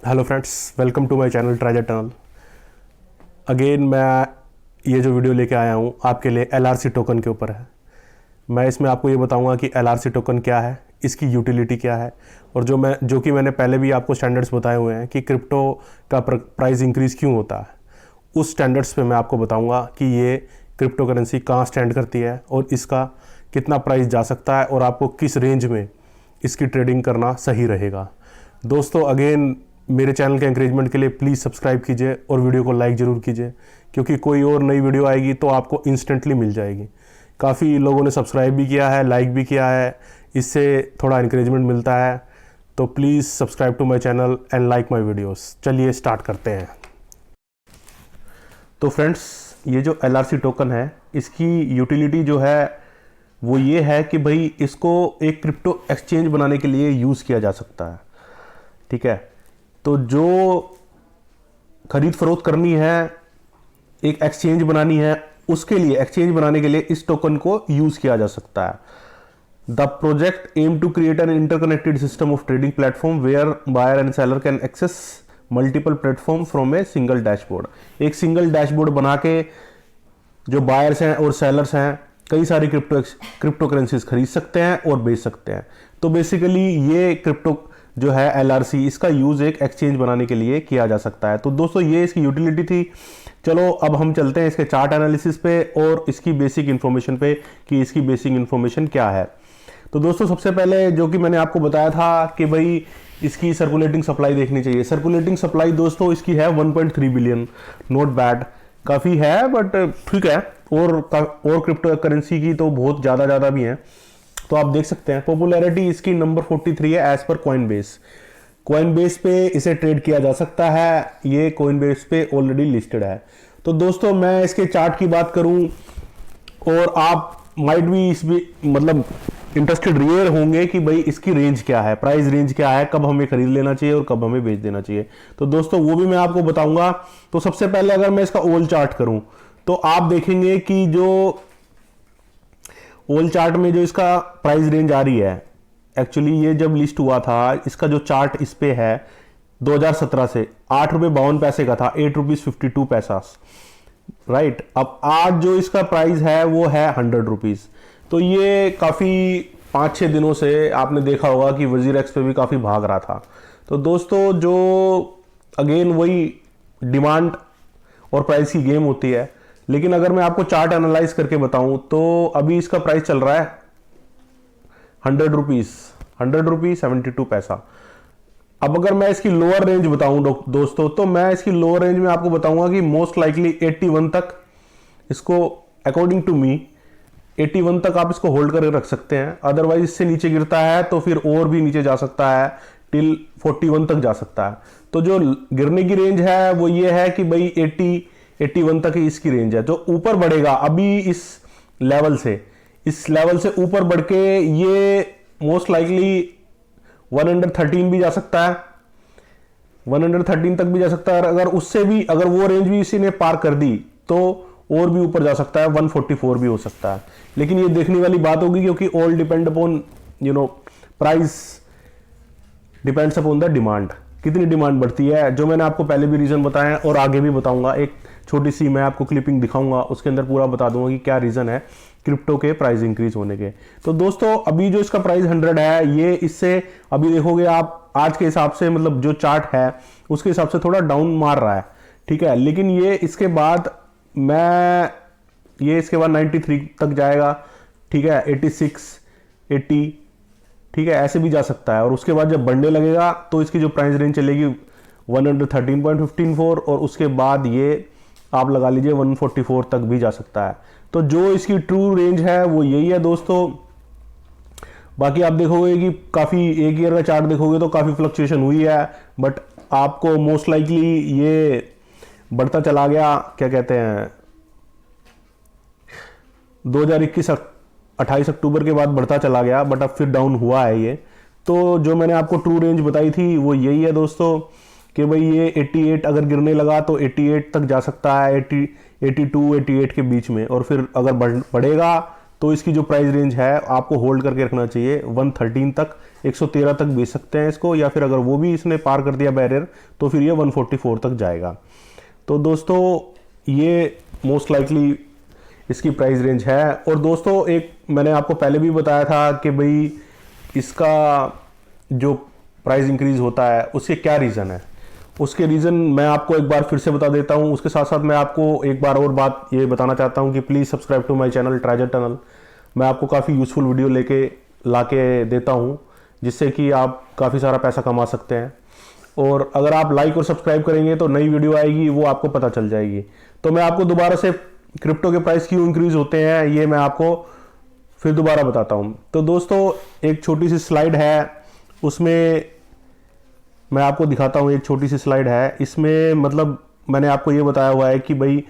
Hello friends, welcome to my channel treasure tunnel. Again मैं ये जो वीडियो लेके आया हूँ आपके लिए एलआरसी टोकन के ऊपर है। मैं इसमें आपको ये बताऊंगा कि एलआरसी टोकन क्या है, इसकी यूटिलिटी क्या है, और जो कि मैंने पहले भी आपको स्टैंडर्ड्स बताए हुए हैं कि क्रिप्टो का प्राइस इंक्रीज़ क्यों होता है। उस स्टैंडर्ड्स पे मैं आपको बताऊंगा कि ये क्रिप्टो करेंसी कहाँ स्टैंड करती है और इसका कितना प्राइस जा सकता है और आपको किस रेंज में इसकी ट्रेडिंग करना सही रहेगा। दोस्तों अगेन मेरे चैनल के एंकरेजमेंट के लिए प्लीज़ सब्सक्राइब कीजिए और वीडियो को लाइक ज़रूर कीजिए, क्योंकि कोई और नई वीडियो आएगी तो आपको इंस्टेंटली मिल जाएगी। काफ़ी लोगों ने सब्सक्राइब भी किया है, लाइक भी किया है, इससे थोड़ा इंकरेजमेंट मिलता है। तो please subscribe to my channel and like my videos. चलिए स्टार्ट करते हैं। तो फ्रेंड्स, ये जो एलआरसी टोकन है इसकी यूटिलिटी जो है वो ये है कि भाई इसको एक क्रिप्टो एक्सचेंज बनाने के लिए यूज़ किया जा सकता है। ठीक है, तो जो खरीद फरोख्त करनी है, एक एक्सचेंज बनानी है, उसके लिए एक्सचेंज बनाने के लिए इस टोकन को यूज किया जा सकता है। The project aim to create an interconnected system of trading platform where buyer and seller can access multiple platform from a single dashboard. एक सिंगल डैशबोर्ड बना के जो बायर्स हैं और सेलर्स हैं कई सारी क्रिप्टो करेंसीज खरीद सकते हैं और बेच सकते हैं। तो बेसिकली ये क्रिप्टो जो है एलआरसी, इसका यूज़ एक एक्सचेंज बनाने के लिए किया जा सकता है। तो दोस्तों ये इसकी यूटिलिटी थी। चलो अब हम चलते हैं इसके चार्ट एनालिसिस पे और इसकी बेसिक इन्फॉर्मेशन पे कि इसकी बेसिक इन्फॉर्मेशन क्या है। तो दोस्तों सबसे पहले जो कि मैंने आपको बताया था कि भाई इसकी सर्कुलेटिंग सप्लाई देखनी चाहिए। सर्कुलेटिंग सप्लाई दोस्तों इसकी है 1.3 बिलियन। नॉट बैड, काफ़ी है बट ठीक है। और क्रिप्टो करेंसी की तो बहुत ज़्यादा भी है। तो आप देख सकते हैं पॉपुलैरिटी इसकी नंबर 43 है एज पर कॉइनबेस पे इसे ट्रेड किया जा सकता है। ये कॉइनबेस पे ऑलरेडी लिस्टेड है। तो दोस्तों मैं इसके चार्ट की बात करूं और आप माइट भी मतलब इंटरेस्टेड रियल होंगे कि भाई इसकी रेंज क्या है, प्राइस रेंज क्या है, कब हमें खरीद लेना चाहिए और कब हमें बेच देना चाहिए। तो दोस्तों वो भी मैं आपको बताऊंगा। तो सबसे पहले अगर मैं इसका ओल चार्ट करूं तो आप देखेंगे कि जो ओल चार्ट में जो इसका प्राइस रेंज आ रही है, एक्चुअली ये जब लिस्ट हुआ था इसका जो चार्ट इस पे है 2017 से 8 रुपये 52 पैसे का था, 8 रुपीज 52 पैसा। राइट, अब आज जो इसका प्राइस है वो है 100 रुपीज। तो ये काफ़ी 5-6 दिनों से आपने देखा होगा कि वजीर एक्स पे भी काफ़ी भाग रहा था। तो दोस्तों जो अगेन वही डिमांड और प्राइस की गेम होती है। लेकिन अगर मैं आपको चार्ट एनालाइज करके बताऊं तो अभी इसका प्राइस चल रहा है 100 रुपीज 72 पैसा। अब अगर मैं इसकी लोअर रेंज बताऊं दोस्तों, तो मैं इसकी लोअर रेंज में आपको बताऊंगा कि मोस्ट लाइकली 81 तक इसको, अकॉर्डिंग टू मी 81 तक आप इसको होल्ड करके रख सकते हैं। अदरवाइज इससे नीचे गिरता है तो फिर और भी नीचे जा सकता है, टिल 41 तक जा सकता है। तो जो गिरने की रेंज है वो ये है कि भाई 81 तक ही इसकी रेंज है। जो ऊपर बढ़ेगा अभी इस लेवल से ऊपर बढ़ के ये मोस्ट लाइकली 113 भी जा सकता है, 113 तक भी जा सकता है। अगर उससे भी, अगर वो रेंज भी इसी ने पार कर दी तो और भी ऊपर जा सकता है, 144 भी हो सकता है। लेकिन ये देखने वाली बात होगी क्योंकि all depend upon price depends upon the demand, कितनी डिमांड बढ़ती है। जो मैंने आपको पहले भी रीजन बताया और आगे भी बताऊंगा। एक छोटी सी मैं आपको क्लिपिंग दिखाऊंगा, उसके अंदर पूरा बता दूंगा कि क्या रीजन है क्रिप्टो के प्राइस इंक्रीज होने के। तो दोस्तों अभी जो इसका प्राइस 100 है, ये इससे अभी देखोगे आप आज के हिसाब से, मतलब जो चार्ट है उसके हिसाब से थोड़ा डाउन मार रहा है। ठीक है, लेकिन ये इसके बाद 93 तक जाएगा। ठीक है, 86 80, ठीक है, ऐसे भी जा सकता है। और उसके बाद जब बढ़ने लगेगा तो इसकी जो प्राइस रेंज चलेगी 113.54 और उसके बाद ये आप लगा लीजिए 144 तक भी जा सकता है। तो जो इसकी ट्रू रेंज है वो यही है दोस्तों। बाकी आप देखोगे कि काफ़ी, एक ईयर का चार्ट देखोगे तो काफ़ी फ्लक्चुएशन हुई है, बट आपको मोस्ट लाइकली ये बढ़ता चला गया, क्या कहते हैं, 2021 28 अक्टूबर के बाद बढ़ता चला गया, बट अब फिर डाउन हुआ है ये। तो जो मैंने आपको ट्रू रेंज बताई थी वो यही है दोस्तों कि भाई ये 88 अगर गिरने लगा तो 88 तक जा सकता है, 82 88 के बीच में। और फिर अगर बढ़ेगा तो इसकी जो प्राइस रेंज है आपको होल्ड करके रखना चाहिए 113 तक, 113 तक बेच सकते हैं इसको, या फिर अगर वो भी इसने पार कर दिया बैरियर तो फिर ये 144 तक जाएगा। तो दोस्तों ये मोस्ट लाइकली इसकी प्राइस रेंज है। और दोस्तों एक मैंने आपको पहले भी बताया था कि भाई इसका जो प्राइस इंक्रीज होता है उसके क्या रीज़न है, उसके रीज़न मैं आपको एक बार फिर से बता देता हूँ। उसके साथ साथ मैं आपको एक बार और बात ये बताना चाहता हूँ कि please subscribe to my channel treasure tunnel. मैं आपको काफ़ी यूज़फुल वीडियो ला के देता हूँ जिससे कि आप काफ़ी सारा पैसा कमा सकते हैं। और अगर आप लाइक और सब्सक्राइब करेंगे तो नई वीडियो आएगी वो आपको पता चल जाएगी। तो मैं आपको दोबारा से क्रिप्टो के प्राइस क्यों इंक्रीज होते हैं ये मैं आपको फिर दोबारा बताता हूँ। तो दोस्तों एक छोटी सी स्लाइड है, उसमें मैं आपको दिखाता हूँ। एक छोटी सी स्लाइड है, इसमें मतलब मैंने आपको ये बताया हुआ है कि भाई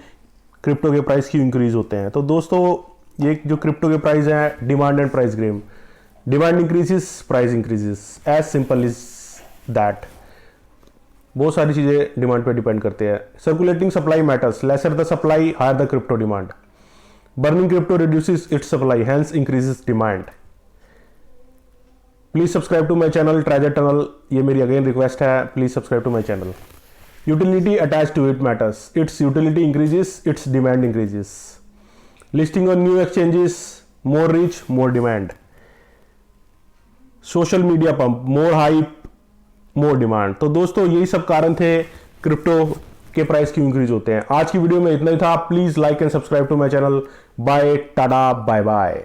क्रिप्टो के प्राइस क्यों इंक्रीज होते हैं। तो दोस्तों ये जो क्रिप्टो के प्राइस है demand and price game, demand increases price increases, as simple is that. बहुत सारी चीज़ें डिमांड पे डिपेंड करते हैं। Circulating supply matters, lesser the supply higher the crypto demand. Burning crypto reduces its supply hence increases demand. Please subscribe to my channel treasure tunnel, ये मेरी again request है, please subscribe to my channel. Utility attach to it matters, its utility increases its demand increases. Listing on new exchanges, more reach more demand. Social media pump, more hype more demand. तो दोस्तों यही सब कारण थे crypto के price क्यों increase होते हैं। आज की वीडियो में इतना ही था। Please like and subscribe to my channel. Bye, tata, bye bye.